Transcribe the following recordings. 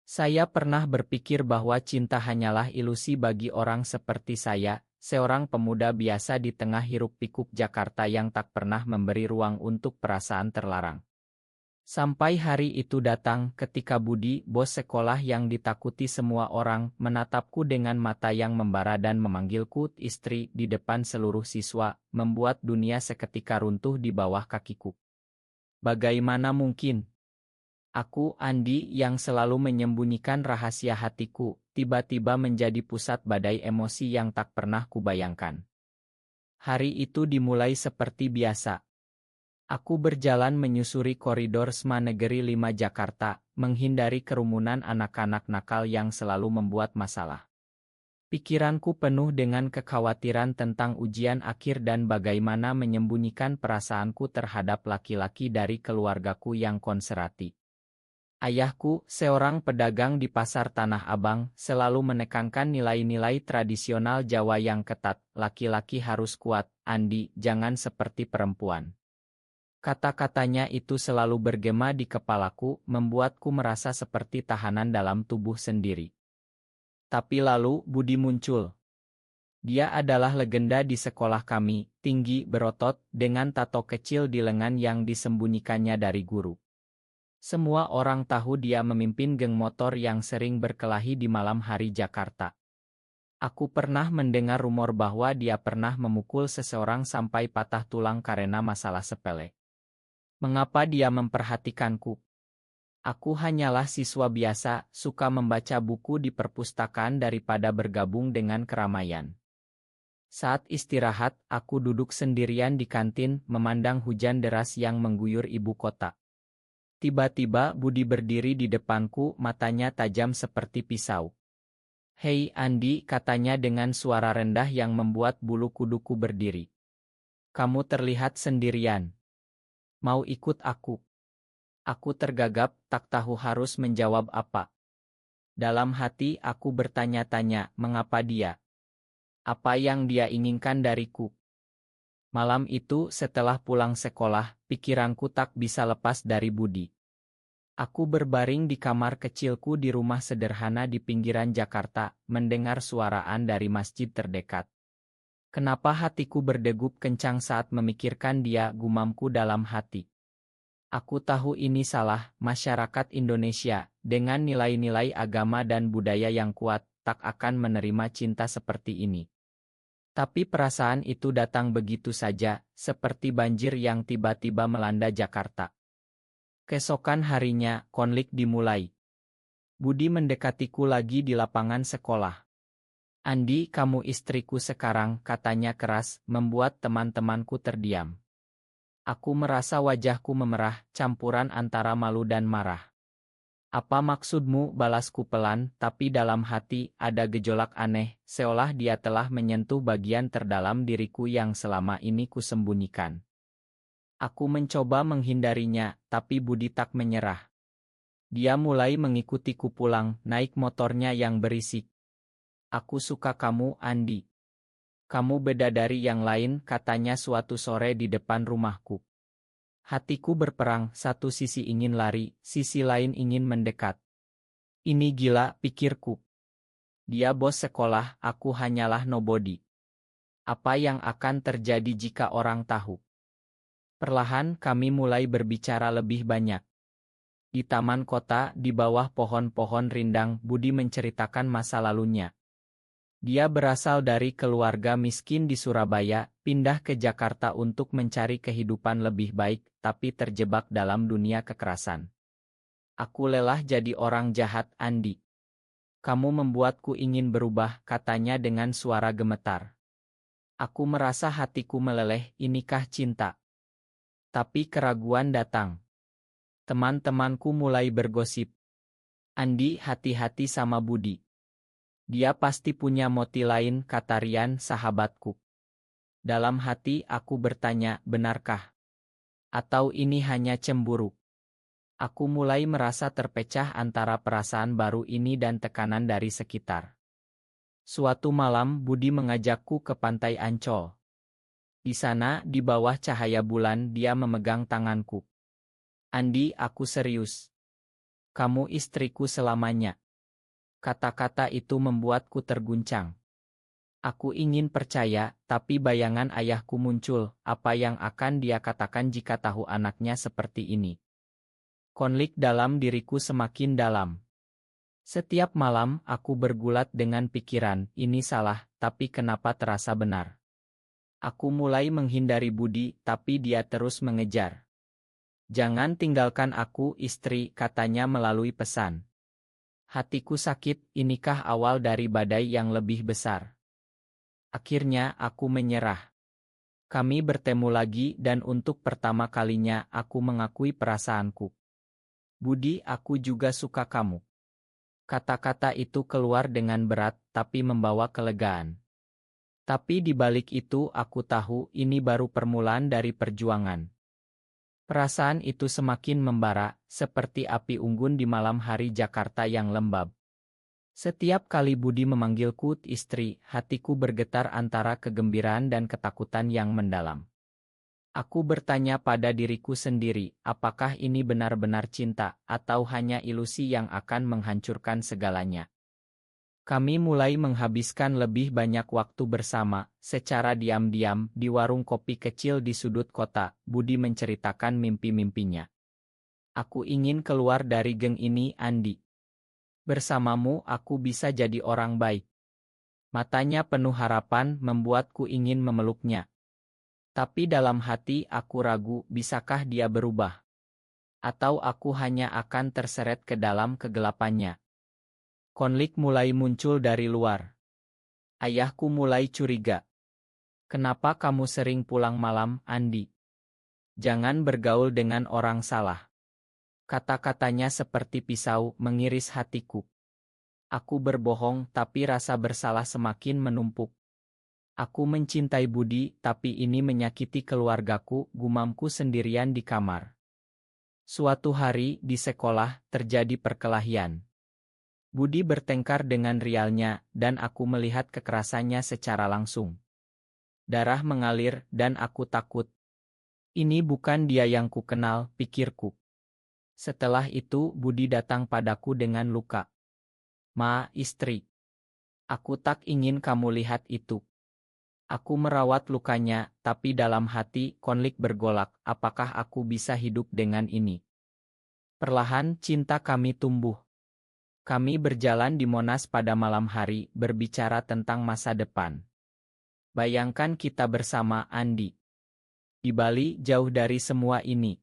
Saya pernah berpikir bahwa cinta hanyalah ilusi bagi orang seperti saya, seorang pemuda biasa di tengah hiruk-pikuk Jakarta yang tak pernah memberi ruang untuk perasaan terlarang. Sampai hari itu datang ketika Budi, bos sekolah yang ditakuti semua orang, menatapku dengan mata yang membara dan memanggilku istri di depan seluruh siswa, membuat dunia seketika runtuh di bawah kakiku. Bagaimana mungkin? Aku, Andi, yang selalu menyembunyikan rahasia hatiku, tiba-tiba menjadi pusat badai emosi yang tak pernah kubayangkan. Hari itu dimulai seperti biasa. Aku berjalan menyusuri koridor SMA Negeri 5 Jakarta, menghindari kerumunan anak-anak nakal yang selalu membuat masalah. Pikiranku penuh dengan kekhawatiran tentang ujian akhir dan bagaimana menyembunyikan perasaanku terhadap laki-laki dari keluargaku yang konservatif. Ayahku, seorang pedagang di pasar Tanah Abang, selalu menekankan nilai-nilai tradisional Jawa yang ketat. Laki-laki harus kuat, Andi, jangan seperti perempuan. Kata-katanya itu selalu bergema di kepalaku, membuatku merasa seperti tahanan dalam tubuh sendiri. Tapi lalu Budi muncul. Dia adalah legenda di sekolah kami, tinggi, berotot, dengan tato kecil di lengan yang disembunyikannya dari guru. Semua orang tahu dia memimpin geng motor yang sering berkelahi di malam hari Jakarta. Aku pernah mendengar rumor bahwa dia pernah memukul seseorang sampai patah tulang karena masalah sepele. Mengapa dia memperhatikanku? Aku hanyalah siswa biasa, suka membaca buku di perpustakaan daripada bergabung dengan keramaian. Saat istirahat, aku duduk sendirian di kantin, memandang hujan deras yang mengguyur ibu kota. Tiba-tiba Budi berdiri di depanku, matanya tajam seperti pisau. "Hei Andi," katanya dengan suara rendah yang membuat bulu kuduku berdiri. "Kamu terlihat sendirian. Mau ikut aku?" Aku tergagap, tak tahu harus menjawab apa. Dalam hati aku bertanya-tanya, mengapa dia? Apa yang dia inginkan dariku? Malam itu setelah pulang sekolah, pikiranku tak bisa lepas dari Budi. Aku berbaring di kamar kecilku di rumah sederhana di pinggiran Jakarta, mendengar suaraan dari masjid terdekat. Kenapa hatiku berdegup kencang saat memikirkan dia, gumamku dalam hati. Aku tahu ini salah, masyarakat Indonesia, dengan nilai-nilai agama dan budaya yang kuat, tak akan menerima cinta seperti ini. Tapi perasaan itu datang begitu saja, seperti banjir yang tiba-tiba melanda Jakarta. Keesokan harinya, konflik dimulai. Budi mendekatiku lagi di lapangan sekolah. "Andi, kamu istriku sekarang," katanya keras, membuat teman-temanku terdiam. Aku merasa wajahku memerah, campuran antara malu dan marah. "Apa maksudmu?" balasku pelan, tapi dalam hati ada gejolak aneh, seolah dia telah menyentuh bagian terdalam diriku yang selama ini kusembunyikan. Aku mencoba menghindarinya, tapi Budi tak menyerah. Dia mulai mengikutiku pulang, naik motornya yang berisik. "Aku suka kamu, Andi. Kamu beda dari yang lain," katanya suatu sore di depan rumahku. Hatiku berperang, satu sisi ingin lari, sisi lain ingin mendekat. Ini gila, pikirku. Dia bos sekolah, aku hanyalah nobody. Apa yang akan terjadi jika orang tahu? Perlahan kami mulai berbicara lebih banyak. Di taman kota, di bawah pohon-pohon rindang, Budi menceritakan masa lalunya. Dia berasal dari keluarga miskin di Surabaya, pindah ke Jakarta untuk mencari kehidupan lebih baik, tapi terjebak dalam dunia kekerasan. "Aku lelah jadi orang jahat, Andi. Kamu membuatku ingin berubah," katanya dengan suara gemetar. Aku merasa hatiku meleleh, inikah cinta? Tapi keraguan datang. Teman-temanku mulai bergosip. "Andi, hati-hati sama Budi. Dia pasti punya motif lain," kata Rian, sahabatku. Dalam hati aku bertanya, benarkah? Atau ini hanya cemburu? Aku mulai merasa terpecah antara perasaan baru ini dan tekanan dari sekitar. Suatu malam Budi mengajakku ke pantai Ancol. Di sana, di bawah cahaya bulan, dia memegang tanganku. "Andi, aku serius. Kamu istriku selamanya. Kata-kata itu membuatku terguncang. Aku ingin percaya, tapi bayangan ayahku muncul, apa yang akan dia katakan jika tahu anaknya seperti ini. Konflik dalam diriku semakin dalam. Setiap malam aku bergulat dengan pikiran, ini salah, tapi kenapa terasa benar. Aku mulai menghindari Budi, tapi dia terus mengejar. Jangan tinggalkan aku, istri, katanya melalui pesan. Hatiku sakit, inikah awal dari badai yang lebih besar. Akhirnya aku menyerah. Kami bertemu lagi dan untuk pertama kalinya aku mengakui perasaanku. Budi, aku juga suka kamu. Kata-kata itu keluar dengan berat, tapi membawa kelegaan. Tapi di balik itu aku tahu ini baru permulaan dari perjuangan. Perasaan itu semakin membara, seperti api unggun di malam hari Jakarta yang lembab. Setiap kali Budi memanggilku istri, hatiku bergetar antara kegembiraan dan ketakutan yang mendalam. Aku bertanya pada diriku sendiri, apakah ini benar-benar cinta, atau hanya ilusi yang akan menghancurkan segalanya. Kami mulai menghabiskan lebih banyak waktu bersama, secara diam-diam, di warung kopi kecil di sudut kota. Budi menceritakan mimpi-mimpinya. Aku ingin keluar dari geng ini, Andi. Bersamamu aku bisa jadi orang baik. Matanya penuh harapan membuatku ingin memeluknya. Tapi dalam hati aku ragu, bisakah dia berubah? Atau aku hanya akan terseret ke dalam kegelapannya? Konflik mulai muncul dari luar. Ayahku mulai curiga. Kenapa kamu sering pulang malam, Andi? Jangan bergaul dengan orang salah. Kata-katanya seperti pisau mengiris hatiku. Aku berbohong, tapi rasa bersalah semakin menumpuk. Aku mencintai Budi, tapi ini menyakiti keluargaku, gumamku sendirian di kamar. Suatu hari, di sekolah, terjadi perkelahian. Budi bertengkar dengan rialnya, dan aku melihat kekerasannya secara langsung. Darah mengalir, dan aku takut. Ini bukan dia yang kukenal, pikirku. Setelah itu, Budi datang padaku dengan luka. Ma, istri. Aku tak ingin kamu lihat itu. Aku merawat lukanya, tapi dalam hati, konflik bergolak, apakah aku bisa hidup dengan ini? Perlahan, cinta kami tumbuh. Kami berjalan di Monas pada malam hari, berbicara tentang masa depan. Bayangkan kita bersama, Andi. Di Bali, jauh dari semua ini.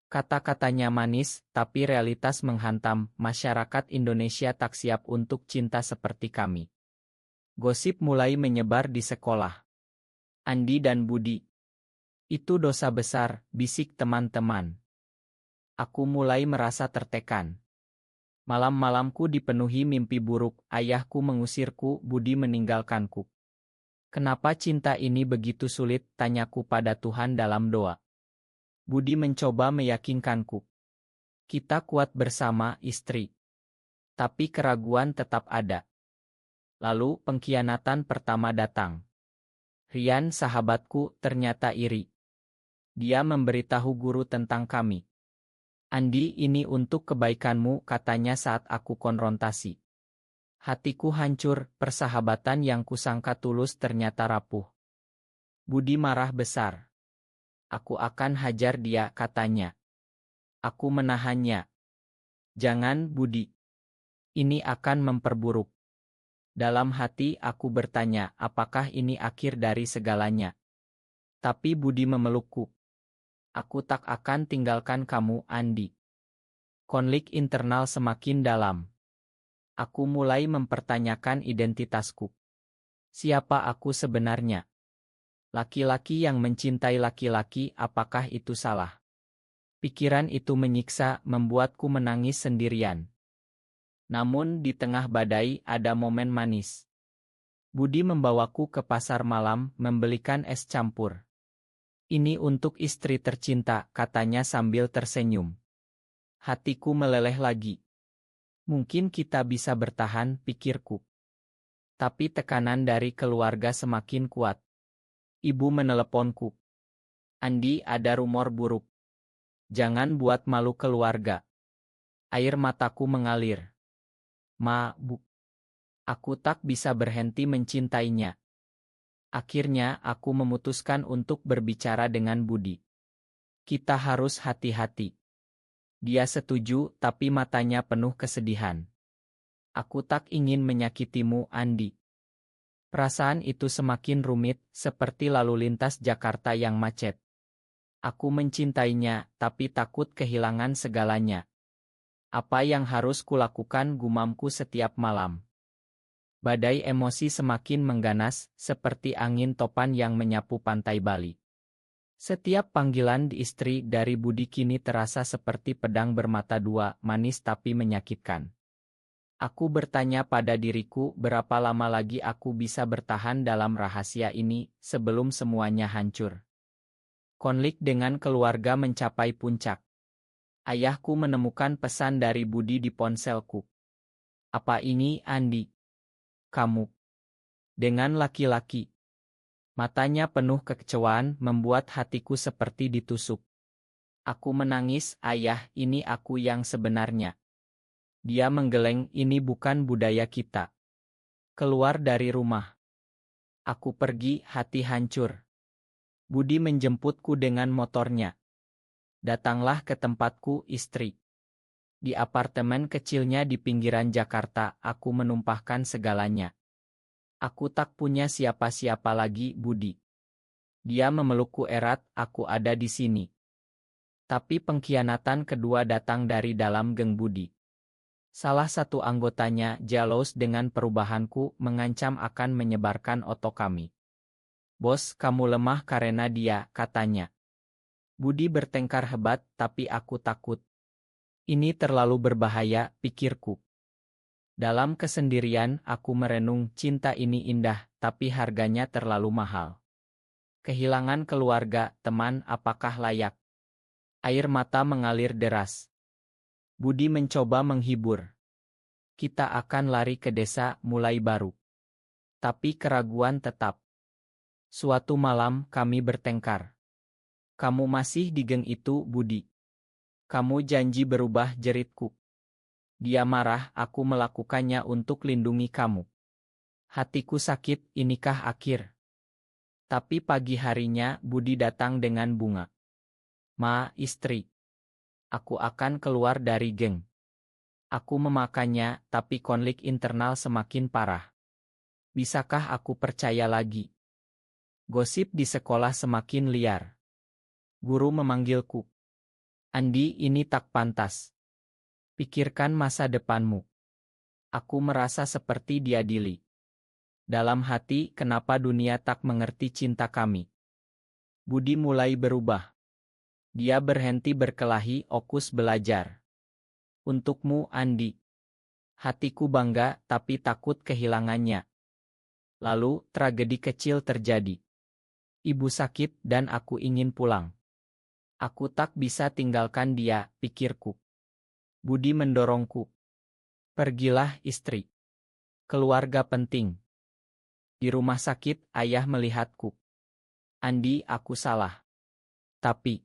Kata-katanya manis, tapi realitas menghantam. Masyarakat Indonesia tak siap untuk cinta seperti kami. Gosip mulai menyebar di sekolah. Andi dan Budi. Itu dosa besar, bisik teman-teman. Aku mulai merasa tertekan. Malam-malamku dipenuhi mimpi buruk, ayahku mengusirku, Budi meninggalkanku. Kenapa cinta ini begitu sulit, tanyaku pada Tuhan dalam doa. Budi mencoba meyakinkanku. Kita kuat bersama, istri. Tapi keraguan tetap ada. Lalu pengkhianatan pertama datang. Rian, sahabatku, ternyata iri. Dia memberitahu guru tentang kami. Andi, ini untuk kebaikanmu, katanya saat aku konfrontasi. Hatiku hancur, persahabatan yang kusangka tulus ternyata rapuh. Budi marah besar. Aku akan hajar dia, katanya. Aku menahannya. Jangan, Budi. Ini akan memperburuk. Dalam hati aku bertanya, apakah ini akhir dari segalanya? Tapi Budi memelukku. Aku tak akan tinggalkan kamu, Andi. Konflik internal semakin dalam. Aku mulai mempertanyakan identitasku. Siapa aku sebenarnya? Laki-laki yang mencintai laki-laki, apakah itu salah? Pikiran itu menyiksa, membuatku menangis sendirian. Namun di tengah badai ada momen manis. Budi membawaku ke pasar malam, membelikan es campur. Ini untuk istri tercinta, katanya sambil tersenyum. Hatiku meleleh lagi. Mungkin kita bisa bertahan, pikirku. Tapi tekanan dari keluarga semakin kuat. Ibu meneleponku. Andi, ada rumor buruk. Jangan buat malu keluarga. Air mataku mengalir. Ma, Bu. Aku tak bisa berhenti mencintainya. Akhirnya aku memutuskan untuk berbicara dengan Budi. Kita harus hati-hati. Dia setuju, tapi matanya penuh kesedihan. Aku tak ingin menyakitimu, Andi. Perasaan itu semakin rumit, seperti lalu lintas Jakarta yang macet. Aku mencintainya, tapi takut kehilangan segalanya. Apa yang harus kulakukan, gumamku setiap malam. Badai emosi semakin mengganas, seperti angin topan yang menyapu pantai Bali. Setiap panggilan di istri dari Budi kini terasa seperti pedang bermata dua, manis tapi menyakitkan. Aku bertanya pada diriku berapa lama lagi aku bisa bertahan dalam rahasia ini, sebelum semuanya hancur. Konflik dengan keluarga mencapai puncak. Ayahku menemukan pesan dari Budi di ponselku. Apa ini, Andi? Kamu dengan laki-laki. Matanya penuh kekecewaan membuat hatiku seperti ditusuk. Aku menangis, ayah, ini aku yang sebenarnya. Dia menggeleng, ini bukan budaya kita. Keluar dari rumah. Aku pergi, hati hancur. Budi menjemputku dengan motornya. Datanglah ke tempatku, istri. Di apartemen kecilnya di pinggiran Jakarta, aku menumpahkan segalanya. Aku tak punya siapa-siapa lagi, Budi. Dia memelukku erat, aku ada di sini. Tapi pengkhianatan kedua datang dari dalam geng Budi. Salah satu anggotanya, jealous dengan perubahanku, mengancam akan menyebarkan foto kami. Bos, kamu lemah karena dia, katanya. Budi bertengkar hebat, tapi aku takut. Ini terlalu berbahaya, pikirku. Dalam kesendirian, aku merenung, cinta ini indah, tapi harganya terlalu mahal. Kehilangan keluarga, teman, apakah layak? Air mata mengalir deras. Budi mencoba menghibur. Kita akan lari ke desa, mulai baru. Tapi keraguan tetap. Suatu malam, kami bertengkar. Kamu masih di geng itu, Budi. Kamu janji berubah, jeritku. Dia marah, aku melakukannya untuk lindungi kamu. Hatiku sakit, inikah akhir? Tapi pagi harinya, Budi datang dengan bunga. Ma, istri. Aku akan keluar dari geng. Aku memakannya, tapi konflik internal semakin parah. Bisakah aku percaya lagi? Gosip di sekolah semakin liar. Guru memanggilku. Andi, ini tak pantas. Pikirkan masa depanmu. Aku merasa seperti diadili. Dalam hati, kenapa dunia tak mengerti cinta kami? Budi mulai berubah. Dia berhenti berkelahi, fokus belajar. Untukmu, Andi. Hatiku bangga, tapi takut kehilangannya. Lalu, tragedi kecil terjadi. Ibu sakit dan aku ingin pulang. Aku tak bisa tinggalkan dia, pikirku. Budi mendorongku. Pergilah, istri. Keluarga penting. Di rumah sakit, ayah melihatku. Andi, aku salah. Tapi,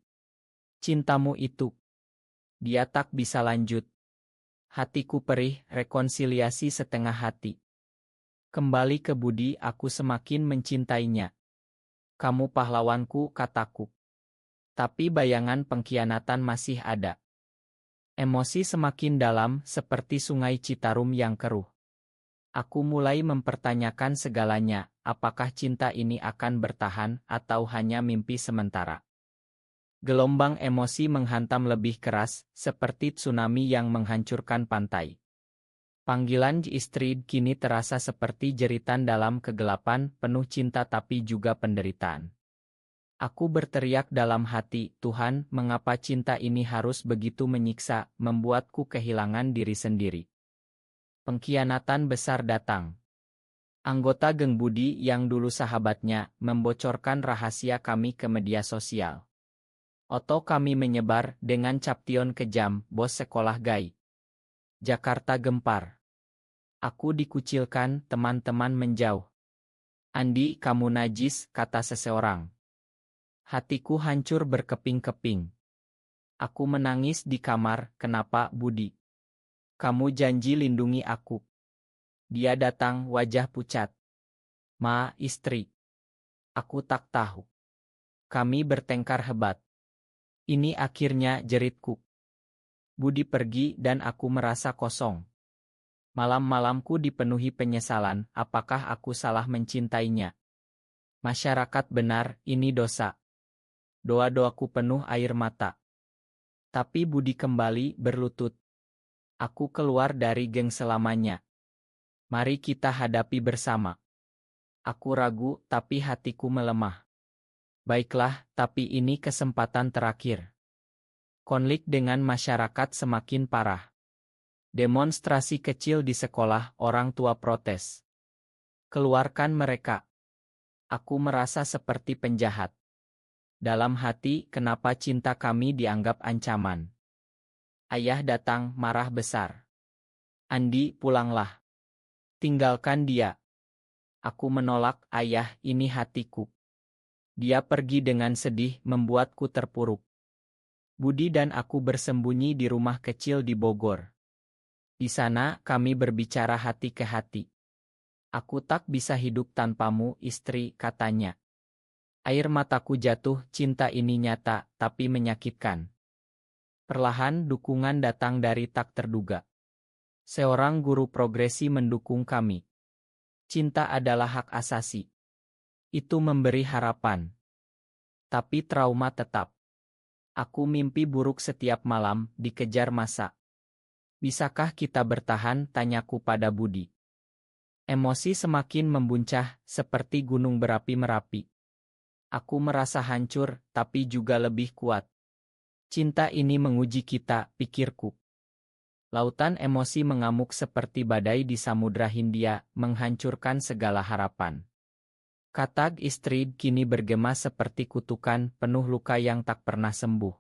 cintamu itu. Dia tak bisa lanjut. Hatiku perih, rekonsiliasi setengah hati. Kembali ke Budi, aku semakin mencintainya. Kamu pahlawanku, kataku. Tapi bayangan pengkhianatan masih ada. Emosi semakin dalam, seperti sungai Citarum yang keruh. Aku mulai mempertanyakan segalanya, apakah cinta ini akan bertahan atau hanya mimpi sementara. Gelombang emosi menghantam lebih keras, seperti tsunami yang menghancurkan pantai. Panggilan istri kini terasa seperti jeritan dalam kegelapan, penuh cinta tapi juga penderitaan. Aku berteriak dalam hati, Tuhan, mengapa cinta ini harus begitu menyiksa, membuatku kehilangan diri sendiri. Pengkhianatan besar datang. Anggota geng Budi yang dulu sahabatnya, membocorkan rahasia kami ke media sosial. Foto kami menyebar dengan caption kejam, bos sekolah gay. Jakarta gempar. Aku dikucilkan, teman-teman menjauh. Andi, kamu najis, kata seseorang. Hatiku hancur berkeping-keping. Aku menangis di kamar, kenapa, Budi? Kamu janji lindungi aku. Dia datang wajah pucat. Ma, istri. Aku tak tahu. Kami bertengkar hebat. Ini akhirnya jeritku. Budi pergi dan aku merasa kosong. Malam-malamku dipenuhi penyesalan, apakah aku salah mencintainya? Masyarakat benar, ini dosa. Doa-doaku penuh air mata. Tapi Budi kembali berlutut. Aku keluar dari geng selamanya. Mari kita hadapi bersama. Aku ragu, tapi hatiku melemah. Baiklah, tapi ini kesempatan terakhir. Konflik dengan masyarakat semakin parah. Demonstrasi kecil di sekolah, orang tua protes. Keluarkan mereka. Aku merasa seperti penjahat. Dalam hati, kenapa cinta kami dianggap ancaman? Ayah datang, marah besar. Andi, pulanglah. Tinggalkan dia. Aku menolak, ayah, ini hatiku. Dia pergi dengan sedih, membuatku terpuruk. Budi dan aku bersembunyi di rumah kecil di Bogor. Di sana, kami berbicara hati ke hati. Aku tak bisa hidup tanpamu, istri, katanya. Air mataku jatuh, cinta ini nyata, tapi menyakitkan. Perlahan, dukungan datang dari tak terduga. Seorang guru progresi mendukung kami. Cinta adalah hak asasi. Itu memberi harapan. Tapi trauma tetap. Aku mimpi buruk setiap malam, dikejar masa. Bisakah kita bertahan, tanyaku pada Budi. Emosi semakin membuncah, seperti gunung berapi Merapi. Aku merasa hancur, tapi juga lebih kuat. Cinta ini menguji kita, pikirku. Lautan emosi mengamuk seperti badai di Samudra Hindia, menghancurkan segala harapan. Kata istri kini bergema seperti kutukan, penuh luka yang tak pernah sembuh.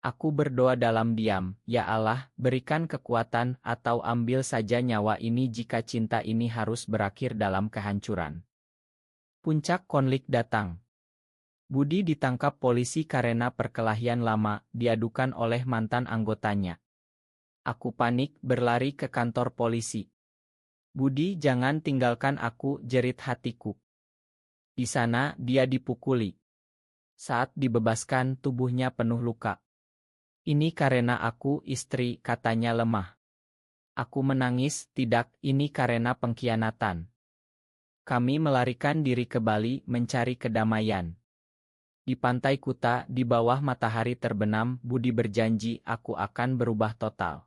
Aku berdoa dalam diam, ya Allah, berikan kekuatan atau ambil saja nyawa ini jika cinta ini harus berakhir dalam kehancuran. Puncak konflik datang. Budi ditangkap polisi karena perkelahian lama, diadukan oleh mantan anggotanya. Aku panik, berlari ke kantor polisi. Budi, jangan tinggalkan aku, jerit hatiku. Di sana, dia dipukuli. Saat dibebaskan, tubuhnya penuh luka. Ini karena aku, istri, katanya lemah. Aku menangis, tidak, ini karena pengkhianatan. Kami melarikan diri ke Bali, mencari kedamaian. Di pantai Kuta, di bawah matahari terbenam, Budi berjanji aku akan berubah total.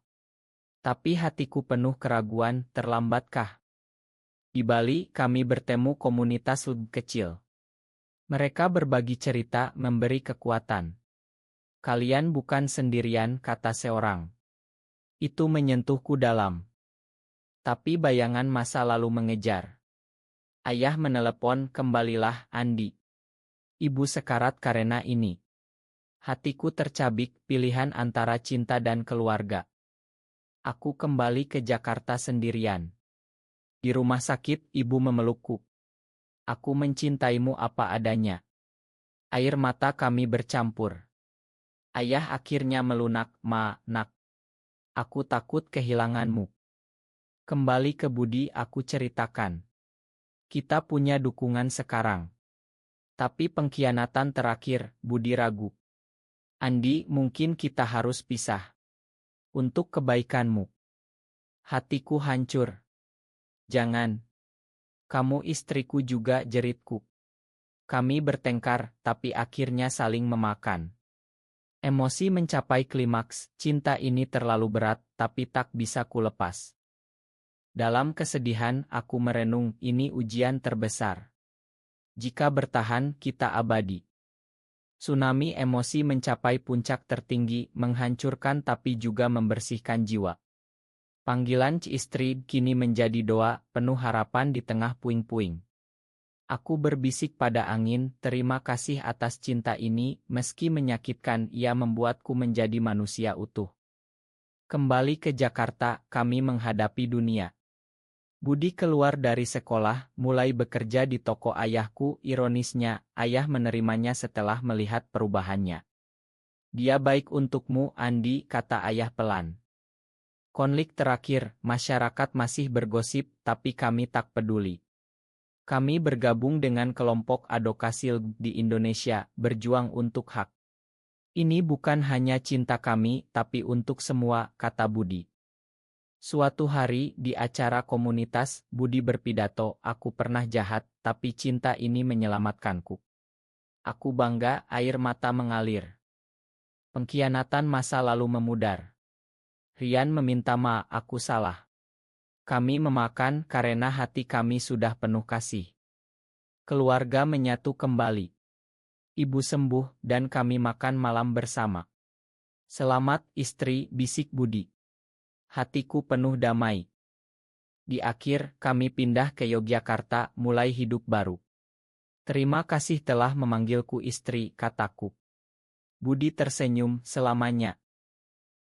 Tapi hatiku penuh keraguan, terlambatkah? Di Bali, kami bertemu komunitas lebih kecil. Mereka berbagi cerita, memberi kekuatan. Kalian bukan sendirian, kata seorang. Itu menyentuhku dalam. Tapi bayangan masa lalu mengejar. Ayah menelepon, kembalilah, Andi. Ibu sekarat karena ini. Hatiku tercabik, pilihan antara cinta dan keluarga. Aku kembali ke Jakarta sendirian. Di rumah sakit, ibu memelukku. Aku mencintaimu apa adanya. Air mata kami bercampur. Ayah akhirnya melunak, Ma, nak. Aku takut kehilanganmu. Kembali ke Budi, aku ceritakan. Kita punya dukungan sekarang. Tapi pengkhianatan terakhir, Budi ragu. Andi, mungkin kita harus pisah. Untuk kebaikanmu. Hatiku hancur. Jangan. Kamu istriku juga, jeritku. Kami bertengkar, tapi akhirnya saling memakan. Emosi mencapai klimaks, cinta ini terlalu berat, tapi tak bisa kulepas. Dalam kesedihan, aku merenung, ini ujian terbesar. Jika bertahan, kita abadi. Tsunami emosi mencapai puncak tertinggi, menghancurkan tapi juga membersihkan jiwa. Panggilan istri kini menjadi doa, penuh harapan di tengah puing-puing. Aku berbisik pada angin, terima kasih atas cinta ini, meski menyakitkan, ia membuatku menjadi manusia utuh. Kembali ke Jakarta, kami menghadapi dunia. Budi keluar dari sekolah, mulai bekerja di toko ayahku, ironisnya, ayah menerimanya setelah melihat perubahannya. Dia baik untukmu, Andi, kata ayah pelan. Konflik terakhir, masyarakat masih bergosip, tapi kami tak peduli. Kami bergabung dengan kelompok advokasi di Indonesia, berjuang untuk hak. Ini bukan hanya cinta kami, tapi untuk semua, kata Budi. Suatu hari, di acara komunitas, Budi berpidato, aku pernah jahat, tapi cinta ini menyelamatkanku. Aku bangga, air mata mengalir. Pengkhianatan masa lalu memudar. Rian meminta maaf, aku salah. Kami memakan karena hati kami sudah penuh kasih. Keluarga menyatu kembali. Ibu sembuh, dan kami makan malam bersama. Selamat, istri, bisik Budi. Hatiku penuh damai. Di akhir, kami pindah ke Yogyakarta, mulai hidup baru. Terima kasih telah memanggilku istri, kataku. Budi tersenyum, selamanya.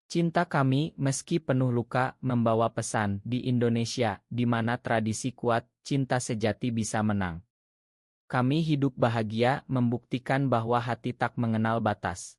Cinta kami, meski penuh luka, membawa pesan di Indonesia, di mana tradisi kuat, cinta sejati bisa menang. Kami hidup bahagia, membuktikan bahwa hati tak mengenal batas.